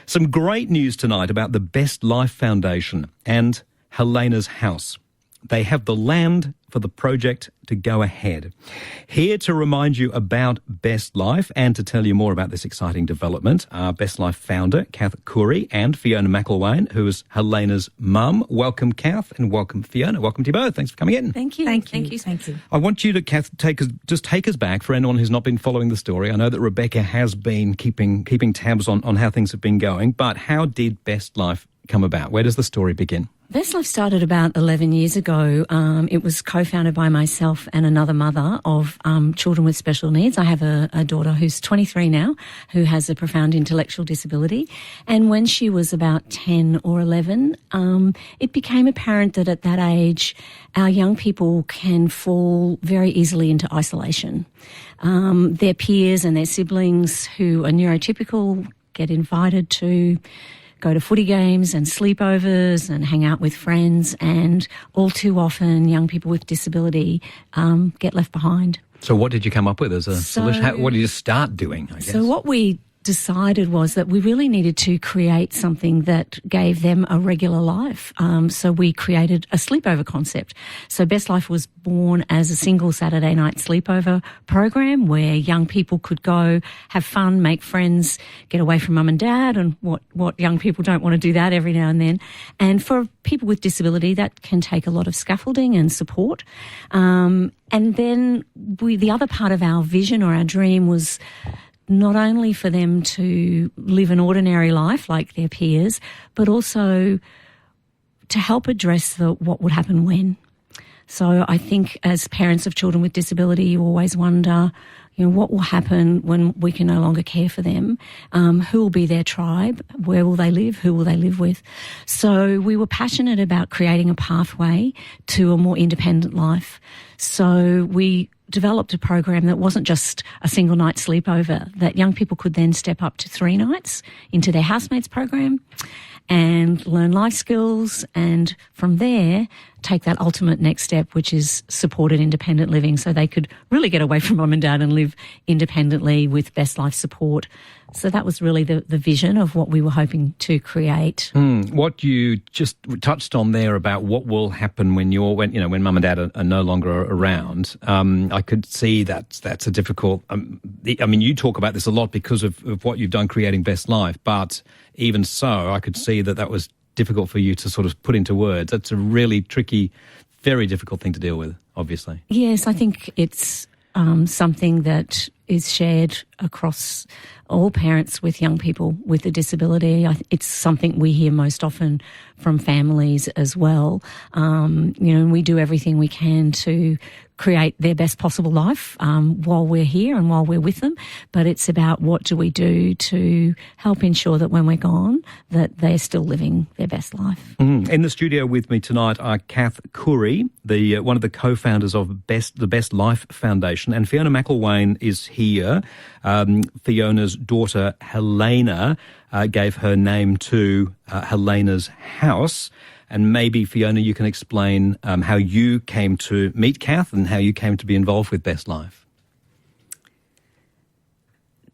Some great news tonight about the Best Life Foundation and Helena's house. They have the land for the project to go ahead. Here to remind you about Best Life and to tell you more about this exciting development are Best Life founder Kath and Fiona McElwain, who is Helena's mum. Welcome, Kath, and welcome, Fiona. Welcome to you both. Thanks for coming in. Thank you. Thank you. I want you to, Kath, take us back for anyone who's not been following the story. I know that Rebecca has been keeping tabs on how things have been going, but how did Best Life come about? Where does the story begin? Best Life started about 11 years ago. It was co-founded by myself and another mother of children with special needs. I have a daughter who's 23 now, who has a profound intellectual disability. And when she was about 10 or 11, it became apparent that at that age, our young people can fall very easily into isolation. Their peers and their siblings who are neurotypical get invited to go to footy games and sleepovers and hang out with friends, and all too often young people with disability get left behind. So what did you come up with as a solution? What did you start doing, I guess? So what we decided was that we really needed to create something that gave them a regular life. So we created a sleepover concept. So Best Life was born as a single Saturday night sleepover program where young people could go, have fun, make friends, get away from mum and dad, and what young people don't want to do that every now and then. And for people with disability, that can take a lot of scaffolding and support. And then the other part of our vision or our dream was not only for them to live an ordinary life like their peers, but also to help address what would happen when. So I think as parents of children with disability, you always wonder, what will happen when we can no longer care for them? Who will be their tribe? Where will they live? Who will they live with? So we were passionate about creating a pathway to a more independent life. So we developed a program that wasn't just a single night sleepover, that young people could then step up to 3 nights into their housemates program and learn life skills, and from there take that ultimate next step, which is supported independent living, so they could really get away from mum and dad and live independently with Best Life support. So that was really the vision of what we were hoping to create. What you just touched on there about what will happen when mum and dad are no longer around, I could see that's a difficult. You talk about this a lot because of what you've done creating Best Life, but even so, I could see that was difficult for you to sort of put into words. That's a really tricky, very difficult thing to deal with, obviously. Yes, I think it's something that is shared across all parents with young people with a disability. It's something we hear most often from families as well. We do everything we can to create their best possible life while we're here and while we're with them. But it's about what do we do to help ensure that when we're gone, that they're still living their best life. In the studio with me tonight are Kath, one of the co-founders of the Best Life Foundation, and Fiona McElwain is here. Fiona's daughter, Helena, gave her name to Helena's house. And maybe, Fiona, you can explain how you came to meet Kath and how you came to be involved with Best Life.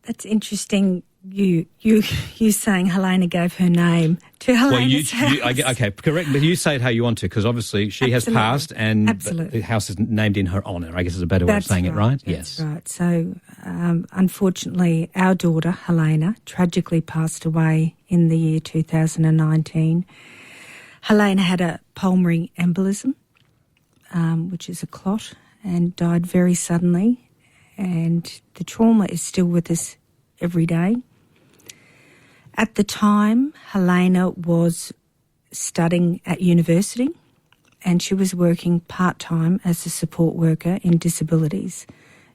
That's interesting. You saying Helena gave her name to Helena's house. Okay, correct. But you say it how you want to, because obviously she has passed and the house is named in her honour, I guess is a better way of saying it, right? That's right. So, unfortunately, our daughter, Helena, tragically passed away in the year 2019. Helena had a pulmonary embolism, which is a clot, and died very suddenly. And the trauma is still with us every day. At the time, Helena was studying at university, and she was working part-time as a support worker in disabilities.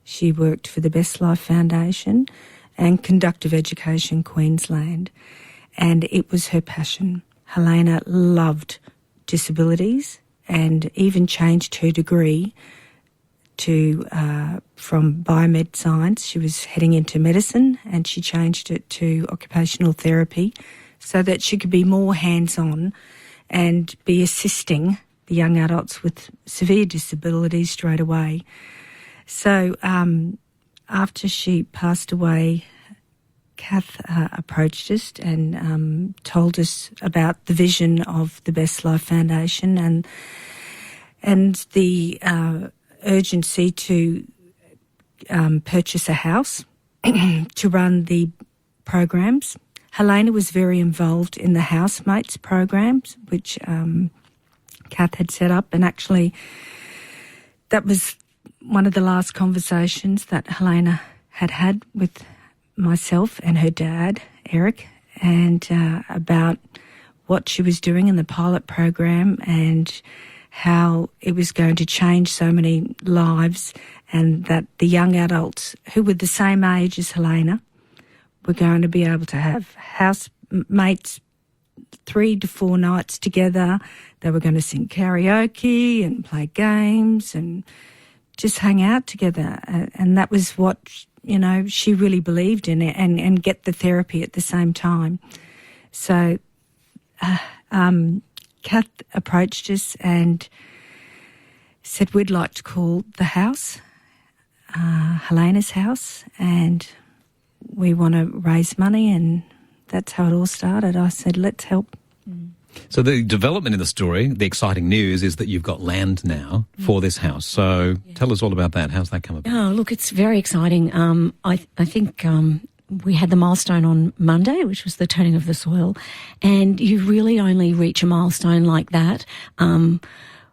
She worked for the Best Life Foundation and Conductive Education Queensland, and it was her passion. Helena loved disabilities and even changed her degree to from biomed science. She was heading into medicine, and she changed it to occupational therapy so that she could be more hands-on and be assisting the young adults with severe disabilities straight away. So after she passed away, Kath approached us and told us about the vision of the Best Life Foundation and the urgency to purchase a house to run the programs. Helena was very involved in the housemates programs, which Kath had set up, and actually that was one of the last conversations that Helena had with myself and her dad, Eric, and about what she was doing in the pilot program and how it was going to change so many lives, and that the young adults who were the same age as Helena were going to be able to have housemates 3 to 4 nights together. They were going to sing karaoke and play games and just hang out together. And that was what, she really believed in it, and get the therapy at the same time. So Kath approached us and said we'd like to call the house Helena's house, and we want to raise money, and that's how it all started. I said, let's help. So the development in the story, the exciting news is that you've got land now for this house. So tell us all about that. How's that come about? Oh, look, it's very exciting. I think we had the milestone on Monday, which was the turning of the soil, and you really only reach a milestone like that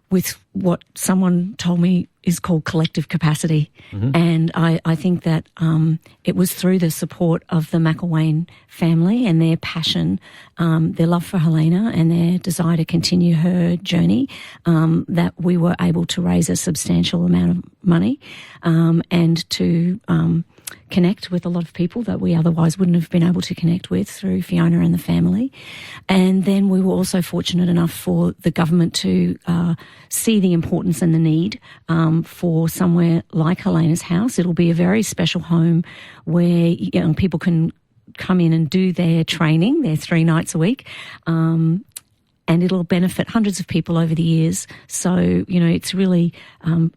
with what someone told me is called collective capacity. And I think that it was through the support of the McElwain family and their passion, their love for Helena and their desire to continue her journey, that we were able to raise a substantial amount of money and to connect with a lot of people that we otherwise wouldn't have been able to connect with through Fiona and the family. And then we were also fortunate enough for the government to see the importance and the need for somewhere like Helena's house. It'll be a very special home where young people can come in and do their training, their 3 nights a week, and it'll benefit hundreds of people over the years. So, it's really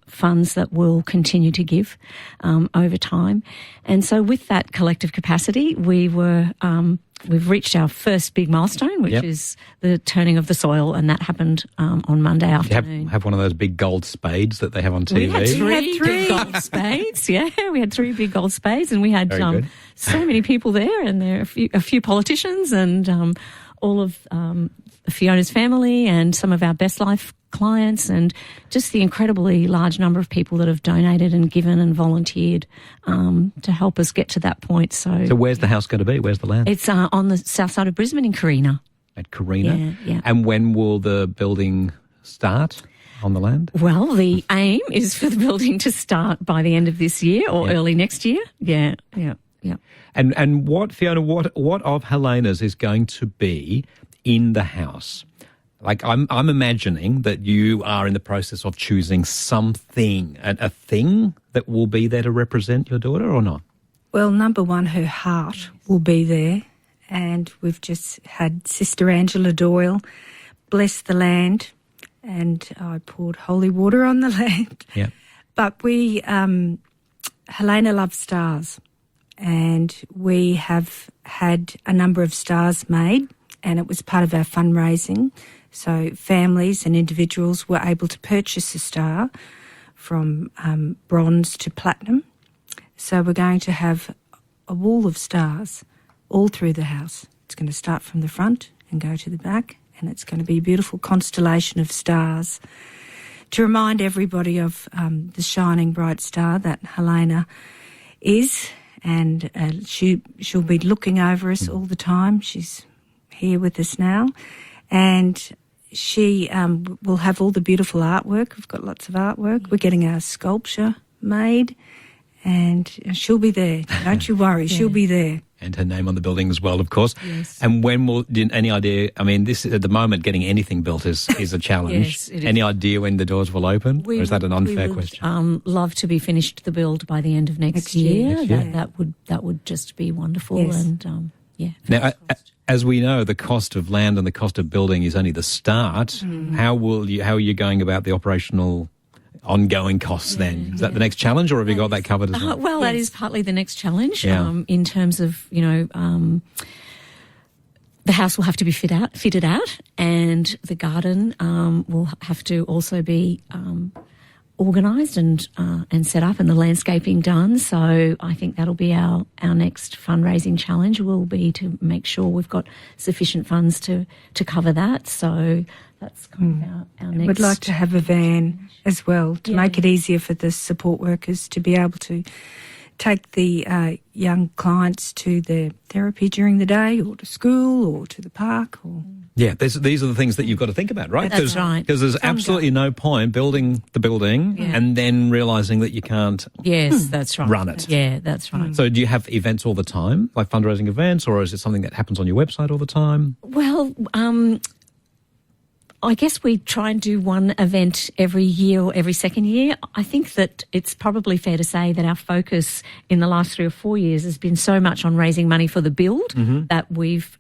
funds that we'll continue to give over time. And so with that collective capacity, we've reached our first big milestone, which is the turning of the soil, and that happened on Monday afternoon. Have one of those big gold spades that they have on TV? We had three big gold spades, we had 3 big gold spades, and we had so many people there, and there are a few politicians and all of Fiona's family and some of our Best Life clients, and just the incredibly large number of people that have donated and given and volunteered to help us get to that point. So where's the house going to be? Where's the land? It's on the south side of Brisbane in Carina. At Carina? Yeah. And when will the building start on the land? Well, the aim is for the building to start by the end of this year or early next year. Yeah. And what, Fiona, what of Helena's is going to be in the house? Like, I'm imagining that you are in the process of choosing something, a thing that will be there to represent your daughter, or not? Well, number one, her heart will be there, and we've just had Sister Angela Doyle bless the land, and I poured holy water on the land. Yeah. But Helena loves stars, and we have had a number of stars made, and it was part of our fundraising. So families and individuals were able to purchase a star from bronze to platinum. So we're going to have a wall of stars all through the house. It's going to start from the front and go to the back, and it's going to be a beautiful constellation of stars to remind everybody of the shining bright star that Helena is, and she'll be looking over us all the time. She's here with us now, and she will have all the beautiful artwork. We've got lots of artwork. We're getting our sculpture made, and she'll be there. Don't you worry, she'll be there. And her name on the building as well, of course. Yes. And when will, any idea, I mean, this at the moment, getting anything built is a challenge. Yes, it is. Any idea when the doors will open? Or is that an unfair question? We would love to be finished the build by the end of next year. Next year. That would just be wonderful. Yes. And Now, as we know, the cost of land and the cost of building is only the start. How are you going about the operational ongoing costs then? Is that the next challenge, or have you got that covered as well? Well, that is partly the next challenge Yeah. in terms of, the house will have to be fitted out, and the garden will have to also be organised and set up, and the landscaping done. So I think that'll be our next fundraising challenge, will be to make sure we've got sufficient funds to cover that. So that's kind of our next. We'd like to have a van as well to make it easier for the support workers to be able to take the young clients to their therapy during the day, or to school, or to the park. Or Yeah, these are the things that you've got to think about, right? That's right. Because there's absolutely no point building the building and then realising that you can't Yes, that's right. run it. Yeah, that's right. So do you have events all the time, like fundraising events, or is it something that happens on your website all the time? Well, I guess we try and do one event every year or every second year. I think that it's probably fair to say that our focus in the last 3 or 4 years has been so much on raising money for the build that we've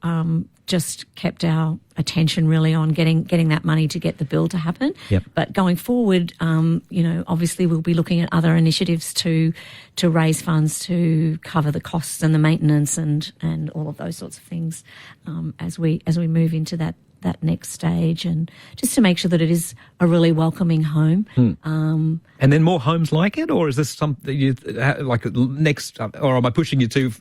just kept our attention really on getting that money to get the build to happen. Yep. But going forward, obviously we'll be looking at other initiatives to raise funds to cover the costs and the maintenance and all of those sorts of things as we move into that next stage, and just to make sure that it is a really welcoming home. And then more homes like it, or is this something you like next? Or am I pushing you to?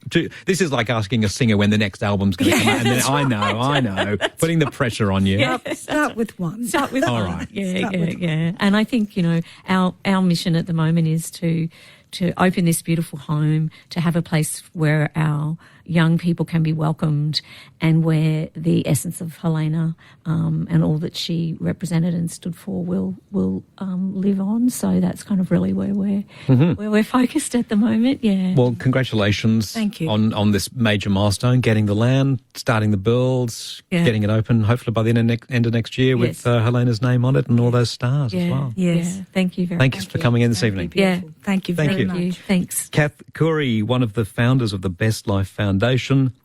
This is like asking a singer when the next album's going to come out. And then I know, putting the pressure on you. start with one. Start with All one. right. Yeah. And I think our mission at the moment is to open this beautiful home, to have a place where our young people can be welcomed, and where the essence of Helena and all that she represented and stood for will live on. So that's kind of really where we're focused at the moment. Yeah. Well, congratulations. Thank you. On this major milestone, getting the land, starting the builds, getting it open, hopefully by the end of next year with Helena's name on it and all those stars as well. Yes. Yeah. Thank you very much. Thanks for coming in this evening. Yeah. Thank you Thank very you. much. Thanks. Kath Curry, one of the founders of the Best Life Foundation,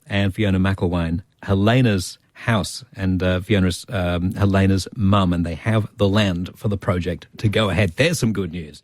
and Fiona McElwain, Helena's house, and Fiona's Helena's mum, and they have the land for the project to go ahead. There's some good news.